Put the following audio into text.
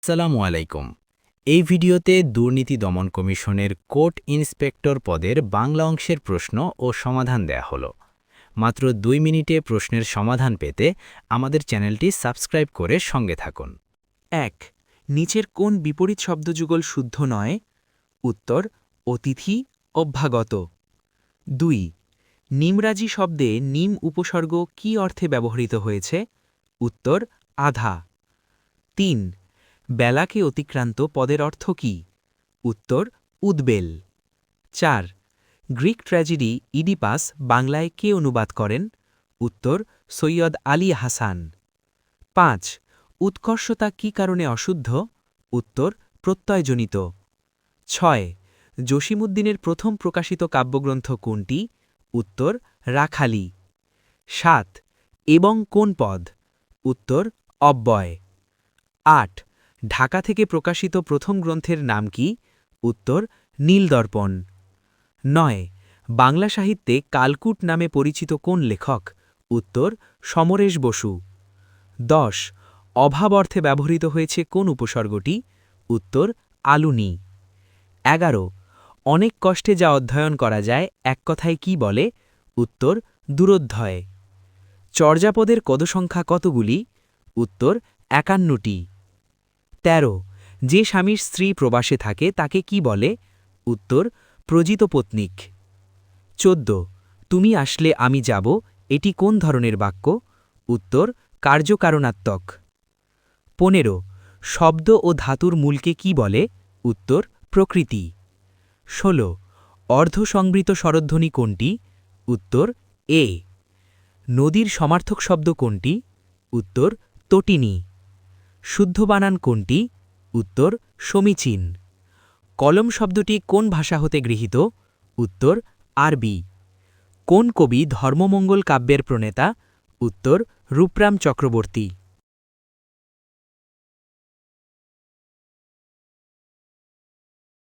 আসসালামু আলাইকুম। এই ভিডিওতে দুর্নীতি দমন কমিশনের কোর্ট ইন্সপেক্টর পদের বাংলা অংশের প্রশ্ন ও সমাধান দেয়া হলো। মাত্র 2 মিনিটে প্রশ্নের সমাধান পেতে আমাদের চ্যানেলটি সাবস্ক্রাইব করে সঙ্গে থাকুন। ১ নিচের কোন বিপরীত শব্দযুগল শুদ্ধ নয়? উত্তর অতিথি, অভ্যাগত। ২ নিমরাজি শব্দে নিম উপসর্গ কী অর্থে ব্যবহৃত হয়েছে? উত্তর আধা। ৩ বেলাকে অতিক্রান্ত পদের অর্থ কী? উত্তর উদ্বেল। ৪ গ্রিক ট্র্যাজেডি ইডিপাস বাংলায় কে অনুবাদ করেন? উত্তর সৈয়দ আলী হাসান। ৫ উৎকর্ষতা কী কারণে অশুদ্ধ? উত্তর প্রত্যয়জনিত। ৬ জসীমউদ্দীনের প্রথম প্রকাশিত কাব্যগ্রন্থ কোনটি? উত্তর রাখালি। ৭ এবং কোন পদ? উত্তর অব্যয়। ৮ ঢাকা থেকে প্রকাশিত প্রথম গ্রন্থের নাম কি? উত্তর নীলদর্পণ। ৯ বাংলা সাহিত্যে কালকুট নামে পরিচিত কোন লেখক? উত্তর সমরেশ বসু। ১০ অভাব অর্থে ব্যবহৃত হয়েছে কোন উপসর্গটি? উত্তর আলুনি। ১১ অনেক কষ্টে যা অধ্যয়ন করা যায় এক কথায় কি বলে? উত্তর দূরোধ্যয়। চর্যাপদের পদসংখ্যা কতগুলি? উত্তর ৫১টি। ১৩ যে স্বামীর স্ত্রী প্রবাসে থাকে তাকে কি বলে? উত্তর প্রজিতপত্নীক। ১৪ তুমি আসলে আমি যাব এটি কোন ধরনের বাক্য? উত্তর কার্যকারণাত্মক। ১৫ শব্দ ও ধাতুর মূলকে কি বলে? উত্তর প্রকৃতি। ১৬ অর্ধসংবৃত স্বরধ্বনি কোনটি? উত্তর এ। নদীর সমার্থক শব্দ কোনটি? উত্তর তটিনী। শুদ্ধ বানান কোনটি? উত্তর সমীচীন। কলম শব্দটি কোন ভাষা হতে গৃহীত? উত্তর আরবি। কোন কবি ধর্মমঙ্গল কাব্যের প্রণেতা? উত্তর রূপরাম চক্রবর্তী।